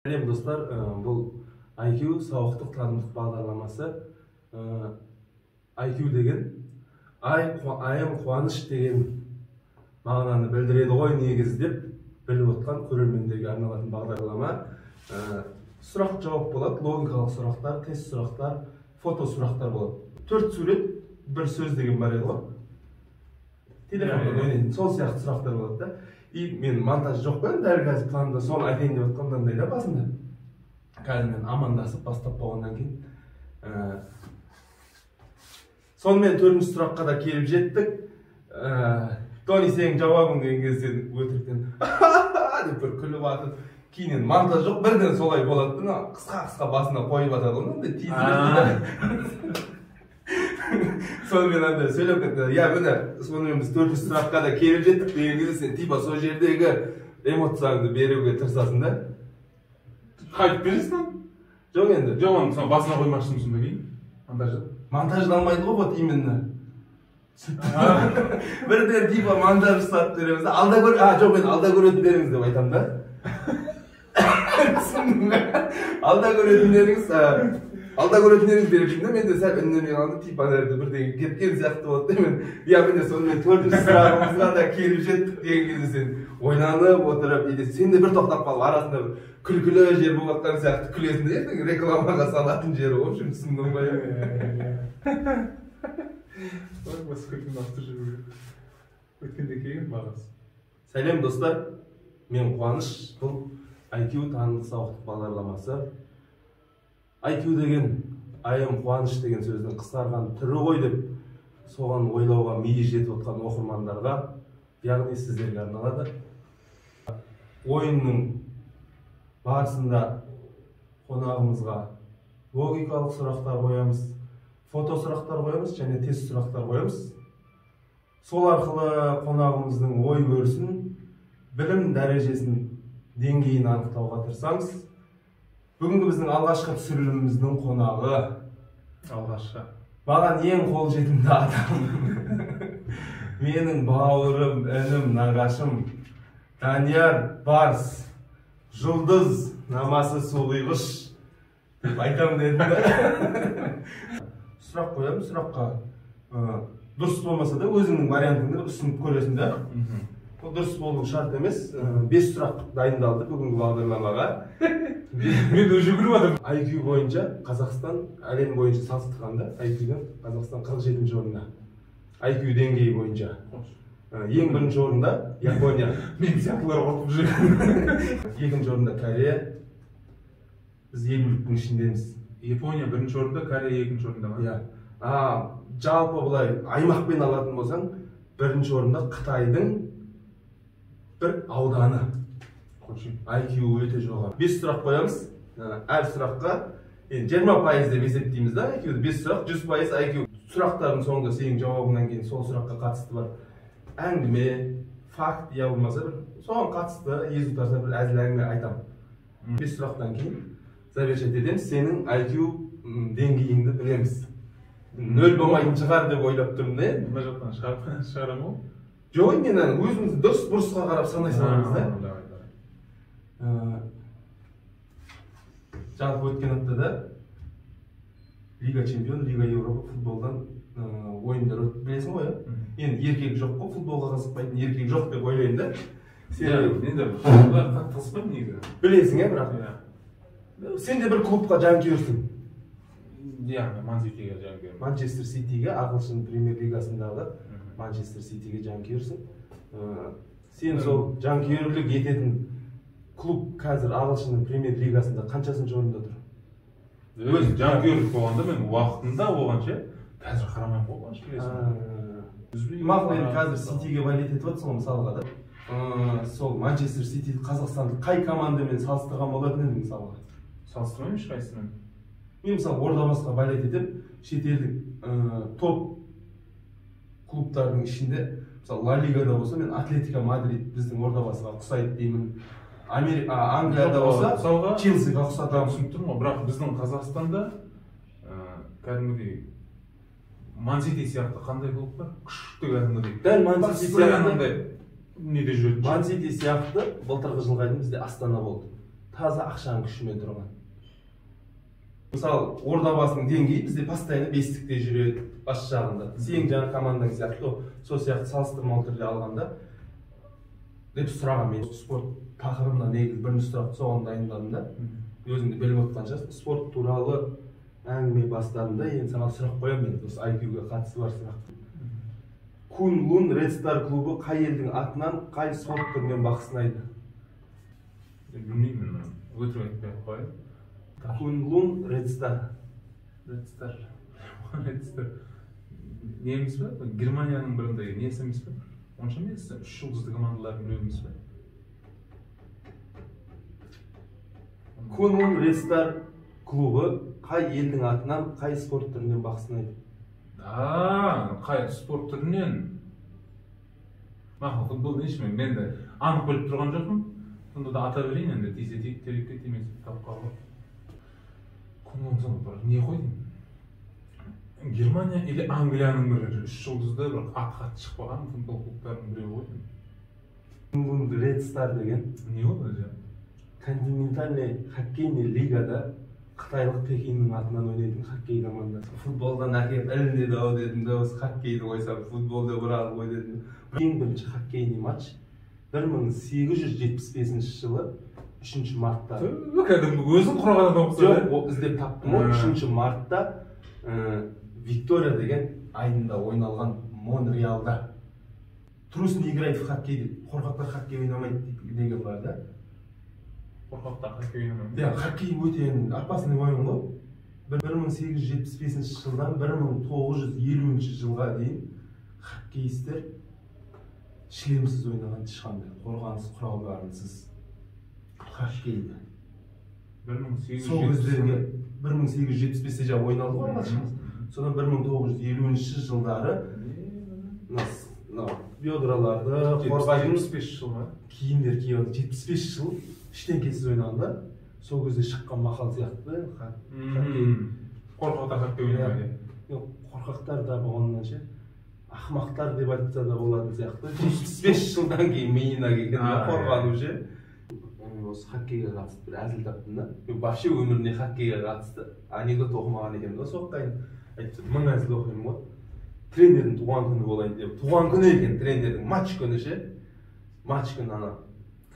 Сәлем достар, бұл IQ сауықтық танымдық бағдарламасы. IQ деген айым қуаныш деген мағынаны білдіреді ғой негізі деп біліп отқан көрермендерге арналатын бағдарлама. Сұрақ жауап болады, логикалық сұрақтар, тест сұрақтар, фото сұрақтар болады. 4 сурет, бір сөз деген бар еді ғой. Телефонда ойнайтын сол сияқты сұрақтар болады да. И мен монтаж жоқ қой, дәл қазір планда соны айтайын деп отқандандай да басында. Қазір мен амандасып бастап болғаннан кейін. Сонымен 4-ші сұраққа да келіп жеттік. Тони, сенің жауабың деген кезде өтіріктен деп бір күліп атып, кейіннен монтаж жоқ, бірден солай болады. Қысқа басына қойып атады ғой, тизер. Сонымен андай сөйлеп кетті. Я міне, сонымен біз 4-ші сұраққа да келіп жеттік деген кезде сен типа сол жердегі эмоцияңды беруге тырысасың да. Қайтып бересің? Жоқ енді. Жоқ, оны сол басына қоймақшысың сонда кейін. Монтажда. Монтаждалмайды ғой, вот именно. Бірден типа монтаж жасап береміз. Жоқ, мен алда көретіндеріңіз деп айтамын да. Алда көретіндеріңіз беріп жүрмін да, мен де сәл үнеммен қалды, типа нәрді бірден кеткен сияқты болды да. Мен де сонымен 4-ші сұрағымызға да келіп жеттік деген кезде сен ойланып отырып, сен де бір тоқтап қалып, арасында күлкілі жер болып жатқан сияқты күлесің де, ертең рекламаға салатын жері болып жүрмін, түсіндің ба? Осы күлкін асты жүру өткенде келген бағасы. Сәлем достар, мен Қуаныш, бұл IQ танымдық сауықтық бағдарламасы. IQ деген айым қуаныш деген сөздің қысқарған түрі ғой деп соған ойлауға миы жетіп отқан оқырмандарға, яғни сіздерге арналады. Ойынның барысында қонағымызға логикалық сұрақтар қоямыз, фото сұрақтар қоямыз және тест сұрақтар қоямыз. Сол арқылы қонағымыздың ой өрісін, білім дәрежесін, деңгейін анықтауға тырысамыз. Бүгінгі біздің алғашқы түсіріліміміздің қонағы. Алғашқы. Маған ең қолжетімді адам. Менің бауырым, інім, нағашым. Данияр Барс, жұлдыз, намасы сұлғиғыш деп айтамын дедім да. Сұрақ қоямын, сұраққа дұрыс болмаса да өзіңнің вариантыңды ұсынып көресің да. Бұл дұрыс болу шарт емес. 5 сұрақ дайындалды бүгінгі бағдарламаға. Мен уже күліп жатырмын. IQ бойынша Қазақстан әлем бойынша салыстырғанда IQ-ден Қазақстан 47-ші орында. IQ деңгейі бойынша. Ең бірінші орында Япония. Мен сияқтылар қорқып жүрген. Екінші орында Корея. Біз 50-ліктің ішіндеміз. Япония бірінші орында, Корея екінші орында ма? Жалпы бұлай аймақпен алатын болсаң, бірінші орында Қытайдың бір ауданы. IQ өте жоғары. 5 сұрақ қоямыз. Әр сұраққа 20% деп есептейміз да, IQ-ді 5 сұрақ, 100% IQ. Сұрақтардың соңында сенің жауабыңнан кейін сол сұраққа қатысты бар әңгіме, факт, я болмаса бір соған қатысты езу тарса бір әзіл әңгіме айтамын. 5 сұрақтан кейін завершать етеміз, сенің IQ деңгейіңді білеміз. 0 болмайтын шығар деп ойлап тұрмын да. Мына жақтан шығарамын ғой? Жоқ, мен өзіміз дұрыс бұрысқа қарап санай саламыз да. Жалпы өткен аптада Лига Чемпион, Лига Европа футболдан ойындар өтіп білесің ғой, енді еркек жоқ қой, футболға қызықпайтын еркек жоқ деп ойлаймын да. Енді футболға қызықпаймын негізі. Білесің бірақ. Сен де бір клубқа жанкүйерсің. Ман-Ситиге жанкүйермін. Манчестер Ситиге, ағылшын премьер лигасындағы Манчестер Ситиге жанкүйерсің. Сен сол жанкүйерлік ететін клуб қазір ағылшынның премьер лигасында қаншасыншы орында тұр? Өзі жанкүйерлік болғанда мен уақытында болғанша қазір қарамаймын болғанша білесің. Мақұл, енді қазір Ситиге болеть етіп отырсың ғой мысалға да. Сол Манчестер Сити Қазақстанды қай командамен салыстырған болатын едің мысалға? Салыстырмаймын ешқайсысымен. Мен мысалы ордабасқа болеть етіп, шетелдік топ клубтардың ішінде, мысалы Ла Лигада болса, мен Атлетико Мадрид біздің ордабасыға ұқсайды деймін. Англияда болса, Челсиға ұқсатамын. Түсініп тұрмын ғой, бірақ біздің Қазақстанда кәдімгідей Ман-Сити сияқты қандай клуб бар? Күшті кәдімгідей. Дәл Ман-Сити сияқты неде жүреді? Ман-Сити сияқты былтырғы жылға дейін бізде Астана болды. таза ақшаның күшімен тұрған. Мысалы, ордабасының деңгейі бізде постоянно бестікте жүреді, бас жағында. Сен жаңа командаң сияқты, сол сияқты салыстырмалы түрде алғанда деп сұраған мен спорт тақырыбына негізі бірінші сұрақ соған дайындадым да. Өзіңді біліп отқанша спорт туралы әңгіме бастадым да, енді саған сұрақ қоямын мен, осы IQ-ға қатысы бар сұрақ. Кунлун Ред Стар клубы қай елдің атынан қай спорт түрінен бақ сынайды? Білмеймін, өтірік айтпай ақ қояйын. Кунлун Ред Стар. Ред Стар. Неміз бе? Германияның біріндегі несі емес бе? Онша емес, 3 жұлдызды командалардың біреу емес бе? Кунлун Ред Стар клубы қай елдің атынан қай спорт түрінен бақ сынайды? Қай спорт түрінен? Мақұл, футбол дейші мен де анық біліп тұрған жоқпын. Сонда да ата берейін, енді тисе терекке темесі тапқа ғой. Кунлун бір не қойдың? Германия или Англияның бір 3 жұлдызды бір ат шықпаған футбол клубтарының біреу қойдың? Кунлун Ред Стар деген Не ол өзі? континентальный хоккейный лигада Қытайлық Пекиннің атынан ойнайтын хоккей командасы. Футболдан әкеп ілінеді ау дедім де, осы хоккейді қойсам, футболды бұрағы қой дедім. Ең бірінші хоккейный матч 1875 жылы 3 мартта. Кәдімгі өзің құраған адам ұқсайды. Жоқ, ол іздеп таптым ғой. 3 мартта Виктория деген айдында ойналған Монреалда. Трус не играет в хоккей дейді. Қорқақтар хоккей ойнамайды деген бар да. Қорқақтар хоккей ойнамайды? Ja, хоккей өте опасный ойын ғой. 1875 жылдан 1950 жылға дейін хоккейистер шлемсіз ойнаған ешқандай қорғаныс құралдарынсыз хоккейді. 1875-те жаңа ойналды ғой матчымыз. Содан 1950 жылдары бедраларды қорғайтын 75 жыл ма? киімдер киіп 75 жыл ештеңкесіз ойнағанда сол кезде шыққан мақал сияқты қорқақтар хоккей ойнамайды. Қорқақтар да болғаннан ше ақымақтар деп айтса да болатын сияқты 75 жылдан кейін миына келген қорғану ше. Осы хоккейге қатысты бір әзіл таптым да. Вообще өміріне хоккейге қатысты анекдот оқымаған екенмін да, соққайын айтты, мың әзіл оқимын ғой. Тренердің туған күні болайын деп. Туған күні екен тренердің, матч күні ше. Матч күні ана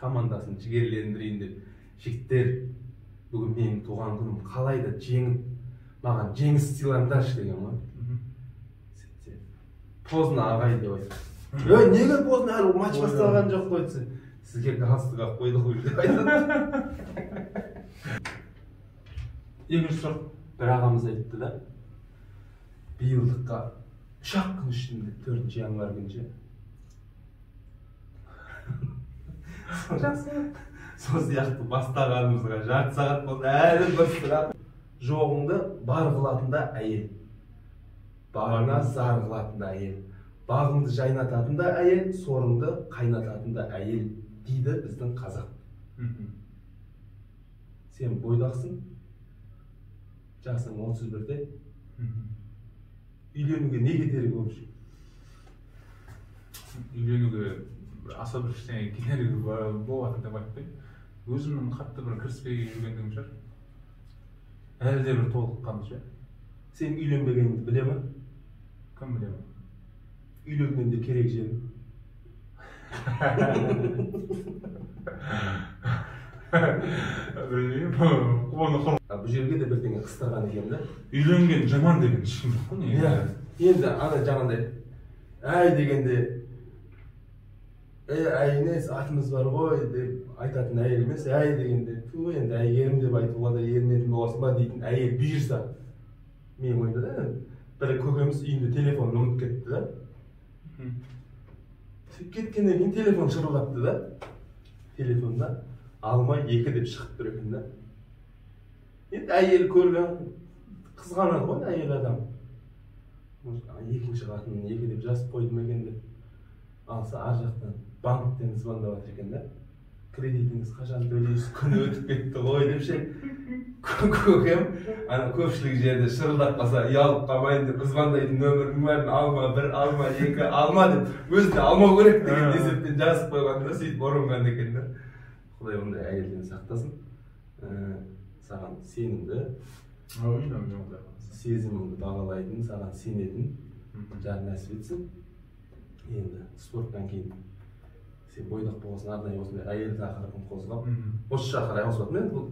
командасын жігерлендірейін деп. Жігіттер, бүгін менің туған күнім, қалай да жеңіп, маған жеңіс сыйлаңдаршы деген ғой. Поздно ағай деп айтты. Неге поздно, әлі матч басталған жоқ қой десе. Сізге галстук алып қойдық ғой деп айтады. Екінші сұрақ, бір ағамыз айтты да, биылдыққа 3 күн ішінде 4 январь күнше. Сол сияқты бастағанымызға жарты сағат болды, әлі бір сұрақ. Жоғыңды бар қылатында әйел, бағына зар қылатында әйел, бағыңды жайнататында әйел, сорыңды қайнататында әйел дейді біздің қазақ. Сен бойдақсың, жасың 31-де. Үйленуге не кедергі болып жүр? Үйленуге аса бір ештеңе кедергі болады деп айтпаймын. Өзімнің қатты бір кіріспей жүргендігім шығар. Әлі де бір толыққан ше. Сен үйленбегеніңді біле ме? Кім біле ме? Үйленгенде керек жерің. Білмеймін. Бұл жерге де бірдеңе қыстырған екен да. Үйленген жаман деген ешкім жоқ қой. Енді ана жаңағыдай әй дегенде әйінес атымыз бар ғой деп айтатын әйел емес, әй дегенде енді әйгерім деп айтуға да ерінетін боласың ба дейтін әйел бұйырса. Мен ойымда да бір көкеміз үйінде телефонын ұмытып кетті да. Кеткеннен кейін телефон шырылдапты да. Телефонда алмай 2 деп шығып тұр екен да. Енді әйел көрген қызғанады ғой әйел адам. Екінші қатынын 2 деп жазып қойдым екен деп. Алса ар жақтан банктен звондап жатыр екен да. Кредитіңіз қашан төлейсіз, күні өтіп кетті ғой деп ше. Көкем ана көпшілік жерде шырылдап қалса ұялып қалмайын деп звондайтын нөмірдің бәрін алма, 1 алма, 2 алма деп өзі де алмау керек деген есептен жазып қойған да, сөйтіп ұрынған екен да. Құдай ондай әйелден сақтасын. Саған сенімді, Oyun. сезіміңді бағалайтын, саған сенетін жар нәсіп етсін. Енді спорттан кейін сен бойдақ болғасын, арнайы осындай әйел тақырыбын қозғап, осы жаққа қарай ауысып жатырмын. Бұл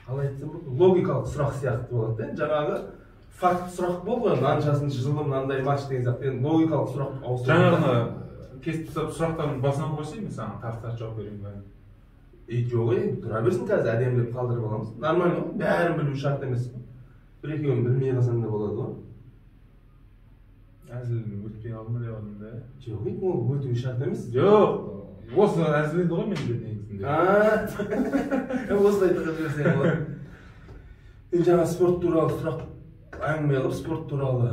қалай айтсам болады, логикалық сұрақ сияқты болады. Жаңағы факт сұрақ болды ғой, мынаншасыншы жылы мынандай матч деген сияқты. Енді логикалық сұрақ ауысып. Жаңағыны кесіп тастап сұрақтарын басынан қойсай, мен саған тарс жауап берейін бәрін. Жоқ, енді тұра берсін, қазір әдемілеп қалдырып аламыз. Нормально ғой, бәрін білу шарт емес. Бір екеуін білмей қалсаң да болады ғой. Әзілін өтпей қалдым деп алдым да. Жоқ, ол өту шарт емес. Жоқ, осы әзіленді ғой менде негізінде. Осылай тығып жіберсең болады. Енді жаңа спорт туралы сұрақ әңгіме қылып, спорт туралы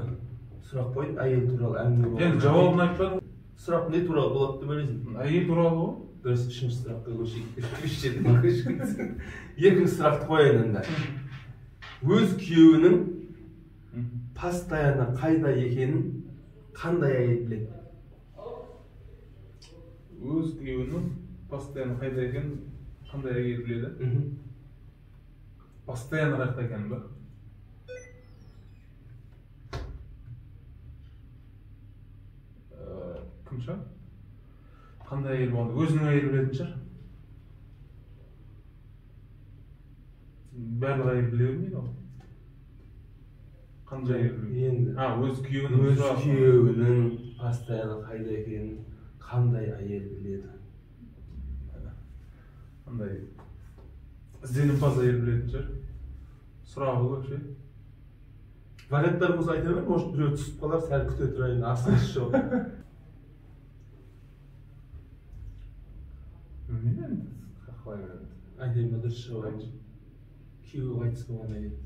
сұрақ қойып, әйел туралы әңгіме болады. Енді жауабын айтпадың. Сұрақ не туралы болады деп ойлайсың? Әйел туралы ғой. Дұрыс, үшінші сұраққа көшейік. Екінші сұрақты қояйын енді. Өз күйеуінің постоянно қайда екенін қандай әйел біледі? Өз күйеуінің постоянно қайда екенін қандай әйел біледі? Постоянно қайда екенін ба? Кім шығар? Қандай әйел болғанда? Өзінің әйелі білетін шығар. Барлық әйел біле бермейді ғой. Қандай әйел біледі? Өз күйеуінің постоянно қайда екенін қандай әйел біледі? Қандай ізденімпаз әйел білетін шығар. Сұрағы көп ше. Варианттар болса айта бер, может біреу түсіп қалар, сәл күте тұрайын, асығыс жоқ. Білмеймін, қалай береді. Айтайын ба, дұрыс жауап айтшы. Күйеуі қайтыс болған әйел.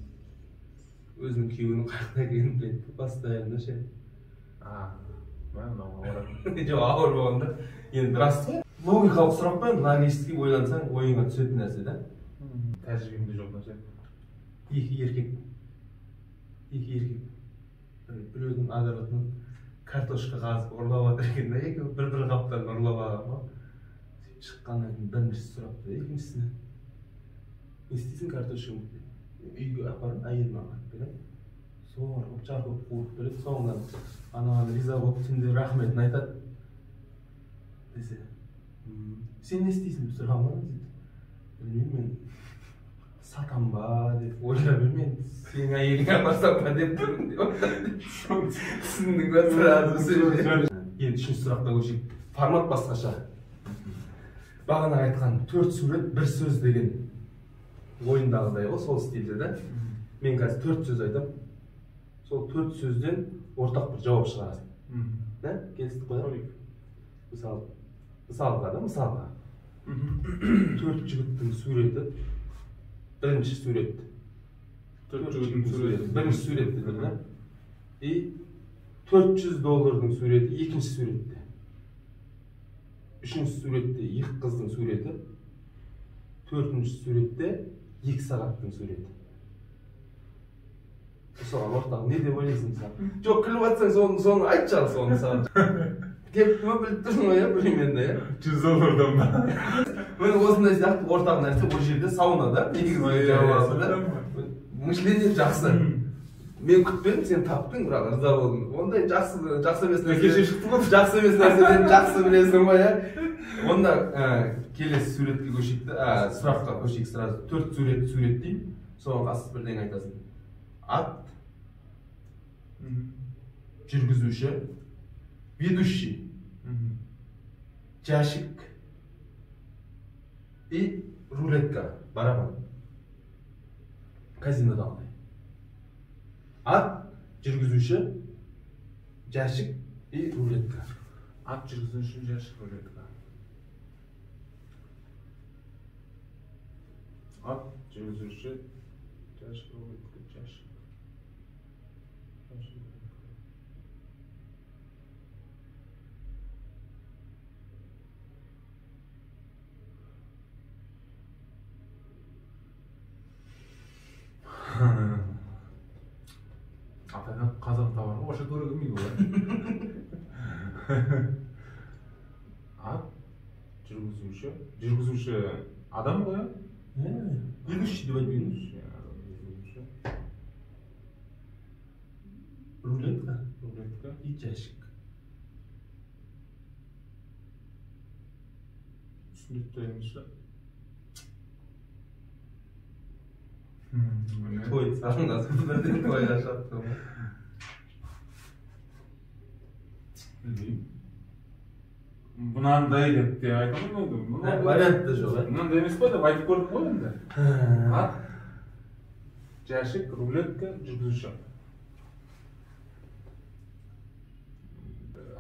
Өзінің күйеуінің қайда екенін біледі, постоянно ше. Жоқ, ауыр болғанда. Енді рас қой. Логикалық сұрақ па, логически ойлансаң, ойыңа түсетін нәрсе да. Тәжірибемде жоқ нәрсе. Екі еркек. Біреудің огородынан картошка қазып ұрлап жатыр екен да, екеуі бір қаптан ұрлап алған ғой. Шыққаннан кейін бірінші сұрақты, екіншісіне не істейсің картошкаңды? Үйге апарып әйеліме апарып беремін. Соғар жарқып қуырып береді, соңынан анаған риза болып түнде рахметін айтады десе, сен не істейсің деп сұраған ғой дейді. Білмеймін, мен сатам ба деп ойлап жүрмін, сенің әйеліңе апарсам ба деп тұрмын деп түсіндің ба сразу сөйлеп. Енді үшінші сұраққа көшейік. Формат басқаша. Бағана айтқан 4 сурет 1 сөз деген ойындағыдай ғой, сол стильде да. Мен қазір 4 сөз айтам. Сол 4 сөзден ортақ бір жауап шығарасың. Да? Келістік қой? Мысалға. 4 жігіттің суреті. Бірінші сурет. 4 жігіттің суреті. Бірінші сурет деді да. И $400 суреті екінші суретте. Үшінші суретте 2 қыздың суреті. Төртінші суретте 2 сағаттың суреті. Соған ортақ не деп ойлайсың саған? Жоқ, күліп атсаң соны айтшы соны саған. Кепті ма біліп тұрсың ғой, білмеймін да. $100 ба? Мен осындай сияқты ортақ нәрсе бұл жерде саунада. Негізі жауабы да. Мышление жақсы. Мен күтпедім, сен таптың, бірақ ырза болдым. Ондай жақсы емес нәрсе. Жақсы емес нәрседен жақсы білесің ғой, иә. Онда келесі суретке көшейік, сұраққа көшейік сразу. 4 сурет суреттеймін, соған қасыз бірден айтасың. Ат, жүргізуші, ведущий, жәшік и рулетка, барабан. Казинода алдай. Ат, жүргізуші, жәшік и рулетка. Ат, жүргізуші, жәшік, рулетка. Ат, жүргізуші, жәшік, рулетка, жәшік. Атайдан қазақ тауары оша тура келмейді ғой. Ат, жүргізуші адам ғой. Ведущий деп айтпаймыз. Рулетка и ящик. Ой, сағындасың бірден қойға шаптым. Мынандай деп те айта алмайды. Вариант та жоқ, мынандай емес қой деп айтып көрдік қой енді. Ат, жәшік, рулетка, жүргізуші.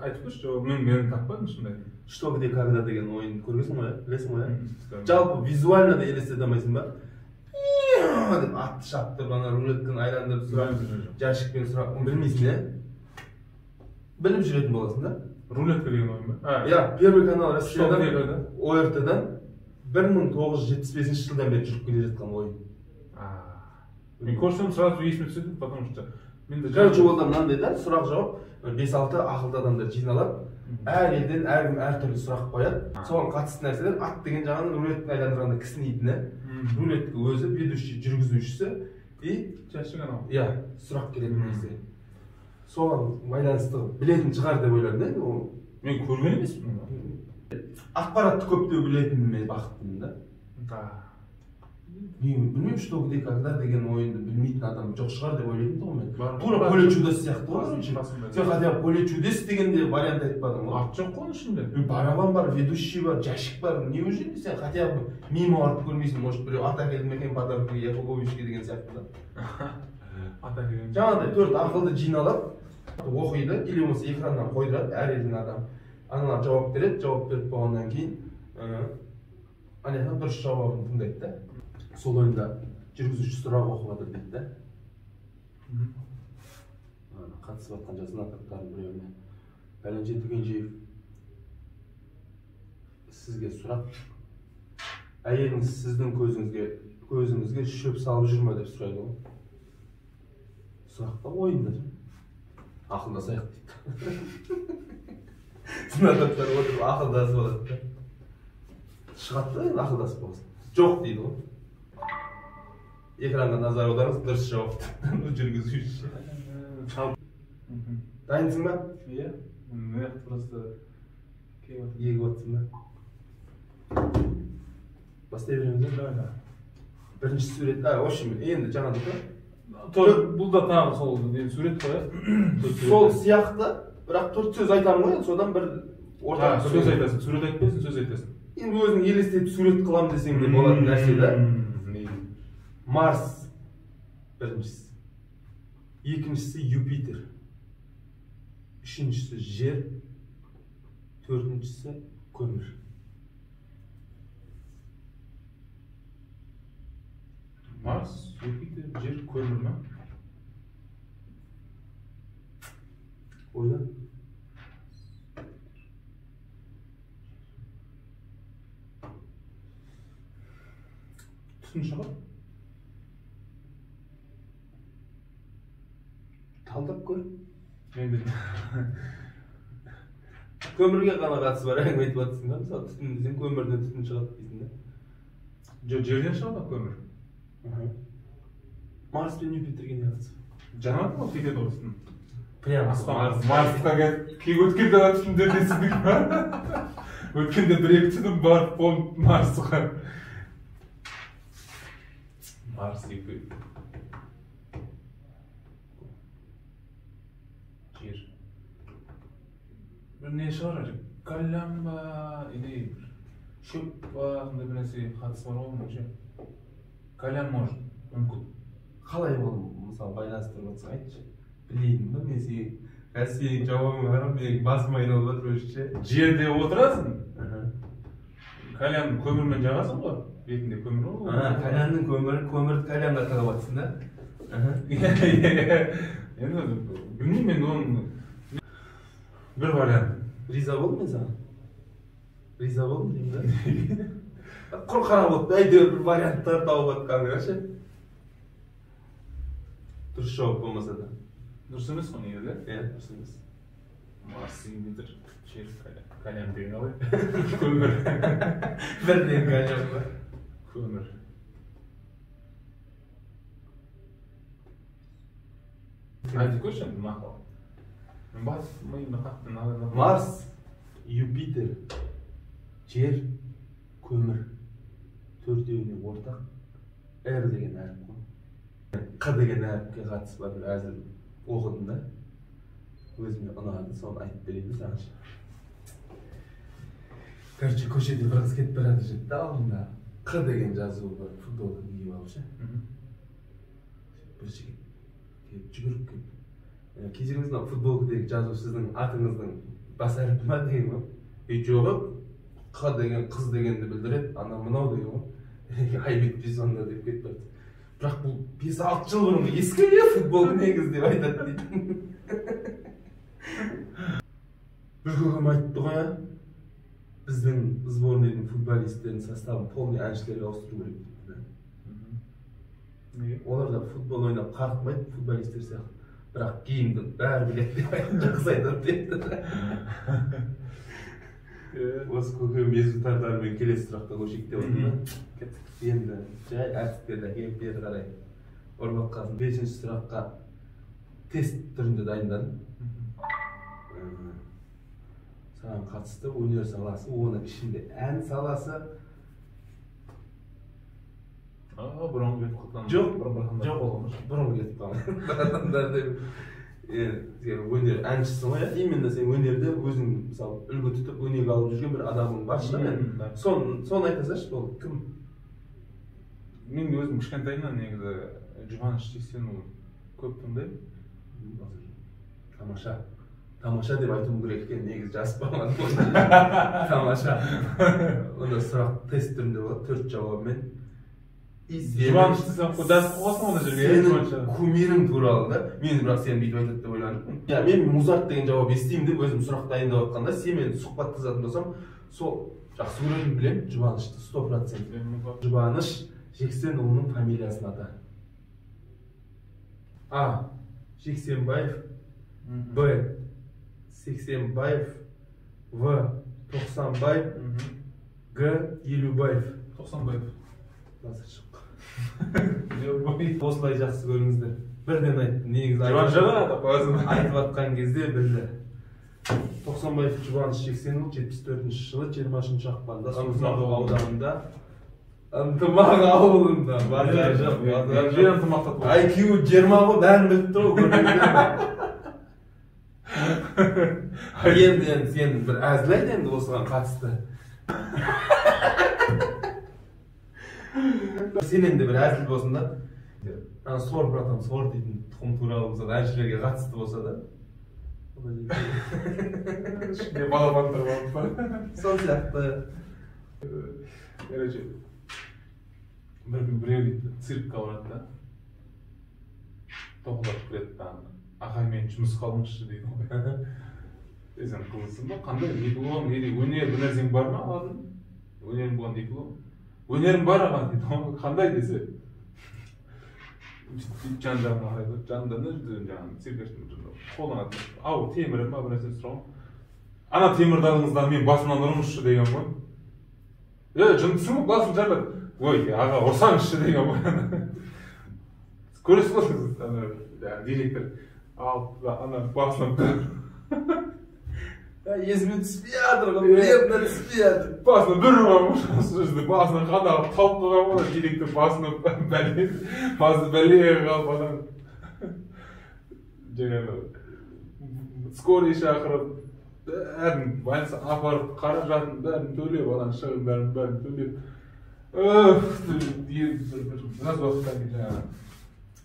Айтып көрші, мен таппадым шындай. Что, где, когда деген ойын көргесің ғой, білесің ғой? Жалпы визуально да елестете алмайсың ба? Деп атты шаптырып, ана рулетканы айландырып сұрақ, жәшікпен сұрақ, білмейсің, иә? Біліп жүретін боласың да? Рулетка деген ойын ба? Я, Первый канал Россиядан, ОРТ-дан 1975 жылдан бері жүріп келе жатқан ойын. Мен көрсем сразу есіме түседі, потому что... Короче, олда мынандай да, сұрақ жауап, 5-6 ақылды адамдар жиналады. Әр елден әркім әртүрлі сұрақ қояды. Соған қатысты нәрселер, ат деген жағынан рулеттің айландырғанда кісінейтіні. Рулетка өзі, ведущий, жүргізушісі и жәшік анау. Я, сұрақ келетін нәрсе. Соған байланысты білетін шығар деп ойладым да. Мен көрген емеспін. Ақпаратты көптеу білетінім мен бақыттымын да. Білмеймін, что, где, когда деген ойынды білмейтін адам жоқ шығар деп ойлайтын тұғым мен. Тура поле чудес сияқты ғой. Сен хотя бы поле чудес дегенде вариант айтпадың ғой. Ат жоқ қой ішінде. Барабан бар, ведущий бар, жәшік бар. Не үшін сен хотя бы мимо барып көрмейсің, может біреу ат әкелді ме екен подарок Якубовичке деген сияқты да. Ат әкелген. Жаңағыдай 4 ақылды жиналып оқиды, или болмаса экраннан қойдырады, әр елдің адам. Аналар жауап береді, жауап беріп болғаннан кейін анаяқтан дұрыс жауабын тыңдайды да. Сол ойында жүргізуші сұрақ оқып жатыр дейді да. Қатысып жатқан жасынатықтардың біреуіне Бәленше Түгенжиев сізге сұрақ. Әйеліңіз сіздің көзіңізге шөп салып жүр ме деп сұрайды ғой. Сұрақта ойында жүр. Ақылдасайық дейді. Сынатықтар отырып ақылдасып алады да. Шығады да енді ақылдасып болсын. Жоқ дейді ғой. Экранға назар аударыңыз, дұрыс жауап жүргізуші. Дайынсың ба? Иә. Мен просто егіп жатсың ба? Бастай береміз ба? Бірінші сурет, в общем, енді жаңа да бұл да тағы сол сурет қой. Сол сияқты, бірақ 4 сөз айтамын ғой, содан бір ортақ сөз айтасың, сурет айтпайсың, сөз айтасың. Енді өзің елестетіп сурет қылам десең де болатын нәрсе да. Марс біріншісі, екіншісі Юпитер, үшіншісі Жер, төртіншісі көмір. Марс, Юпитер, Жер, көмір ма? Ойла. Түтін шығар? Талдап көр. Енді Көмірге ғана қатысы бар әңгіме айтып жатсың да, мысалы түтін десең көмірден түтін шығады дейсің да. Жерден шығады көмір. Марс пен Юпитерге не қатысы? Жанады ма кетеді ғой түтін? Прямо Марсқа келіп өткенде түтіндер десіңдік па? Өткенде 1-2 түтін барып болып Марсқа. Марс Юпитер. Жер. Bir ne шығар? Кальян ба, или шөп ба, қандай бір нәрсе қатысы бар ғой ше. Кальян может, мүмкін. Қалай ол мысалы байланыстырып жатсың айтшы. Білейін ба мен сенің сенің жауабыңа қарап менің басым айналып жатыр өзінше. Жерде отырасың. Кальянды көмірмен жағасың ғой. Бетінде көмір ғой. Кальянның көмірді кальянға тығып жатсың да. Енді білмеймін мен оның бір вариант. Риза болдым мен саған. Риза болдым деймін да. Құр қарап отты, әйтеуір бір варианттар тауып жатқаныңа ше. Дұрыс жауап болмаса да. Дұрыс емес қой негізі? Иә, дұрыс емес. Марс, Юпитер, Жер, кальян деген қалай? Көмір. Бірден кальян ба? Көмір. Айтып көрші енді мақал. Мен бас миымды қаттың алады. Марс, Юпитер, жер, көмір. Төртеуіне ортақ R деген әріп қой. Q деген әріпке қатысы бар бір әзір оқыдым да. Өзіме ұнады, соны айтып берейін саған. Короче, көшеде бір қыз кетіп бара жатты, алдында Q деген жазуы бар, футболка киіп алып ше. Bir жігіт келіп жүгіріп келді. Кешіріңіз, футболкадегі жазу сіздің атыңыздың бас әріпі ма деген ғой. Жоқ, Q деген қыз дегенді білдіреді, ана мынау деген ғой. Айбетпей сонда деп кетіп барды. Бірақ бұл 5-6 жыл бұрынғы ескі футболка негіз деп айтады дейді. Bir көкем айтты ғой, біздің сборныйдың футболисттерінің составын полный әншілерге ауыстыру керек дейді. Олар да футбол ойнап қарқымайды, футболистер сияқты. Бірақ киімді бәрі біледі деп жақсы айтады дейді. Осы көкем результаттарымен келесі сұраққа көшейік деп отырмын. Енді жай әртістерді келіп бері қарай ұрмақ қалсын. 5-ші сұраққа тест түрінде дайындадым. Саған қатысты өнер саласы, оның ішінде ән саласы. Бұрынғы кетіп қалған. Жоқ, бұрынғы кетіп қалған. Өнер әншісің ғой, именно сен өнерде өзің мысалы үлгі тұтып өнеге алып жүрген бір адамың бар шығар. Соны айта салшы, ол кім? Мен өзім кішкентайымнан негізі Жұбаныш Жексенұлын көп тыңдаймын. Тамаша. Тамаша деп айтуым керек екен, негізі жас балаң. Тамаша. Онда сұрақ тест түрінде болады, 4 жауабымен. Жұбанышты сен жас қоғасын оны жүрген. Сенің кумирің туралы да. Мен бірақ сені бүйтіп айтады деп ойландым. Мен Музарт деген жауап естеймін деп өзім сұрақ дайындап жатқанда, сен мені сұхбаттасатын болсам, сол жақсы көретінін білемін, Жұбанышты 100%. Жұбаныш Жексенұлының фамилиясын ата. А. Жексенбаев. Б. Сексенбаев. В. Тоқсанбаев. Г. Елубаев. Тоқсанбаев. Назар шық. Осылай жақсы көріңіздер. Бірден айтты, негізі айтып атқан кезде білді. Тоқсанбаев Жұбаныш Жексенұл 74-ші жылы 20-ші ақпанда Созақ ауданында ынтымақ ауылында. IQ 20 ғой, бәрін біліп тұр ғой. Енді сен бір әзіл айт енді осыған қатысты. Сен енді бір әзіл болсын да. Сор, братан, сор дейтін тұқым туралы болса да, әншілерге қатысты болса да. Ішінде балапандар бар ма? Сол сияқты. Короче, бір күн біреу дейді, циркқа барады да. Тоқылдап кіреді да, ағай мен жұмысқа алыңызшы дейді ғой. Сен қызысың ба? Қандай диплом, өнер бір нәрсең бар ма аладың? Өнерің болған диплом? Өнерім бар аға дейді, қандай десе? Жан-жағына қарайды, жанында не жүрді, жаңағы циркаштың қолыңа ау темірі ма бір нәрсе сұрауым. Ана темірді алыңыздан мен басымнан ұрыңызшы деген ғой. Жындысың ба, басым жарлады. Ой, аға ұрсаңызшы деген ғой. Көресіз ғой сіз, директор алып ана басынан Есіме түспей жатыр ғой, білемді түспей жатыр. Басына бір ұрған мұшқасы, басына қадағып қалып қойған ғой, директор басына бәлеге қалып адам. Жаңағы скорый шақырып, бәрін больница апарып, қаражатын бәрін төлеп, одан шығындарын бәрін төлеп. Біраз уақыттан кейін жаңағы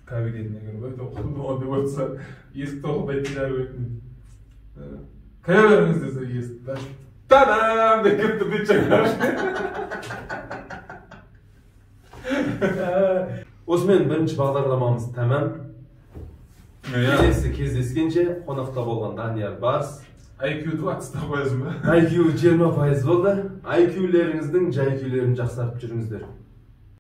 кабинетіне кіріп, тоқылды оған деп отырса, есік тоқылдайтын жарып өтін. Кіре беріңіз десе есікті ашып, та-дам деп кетті дейді жаңағы. Осымен бірінші бағдарламамыз тәмам. Келесі кездескенше қонақта болған Данияр Барс. IQ 20-та қойызым ба? IQ 20% болды. IQ-леріңіздің жай-күйлерін жақсартып жүріңіздер.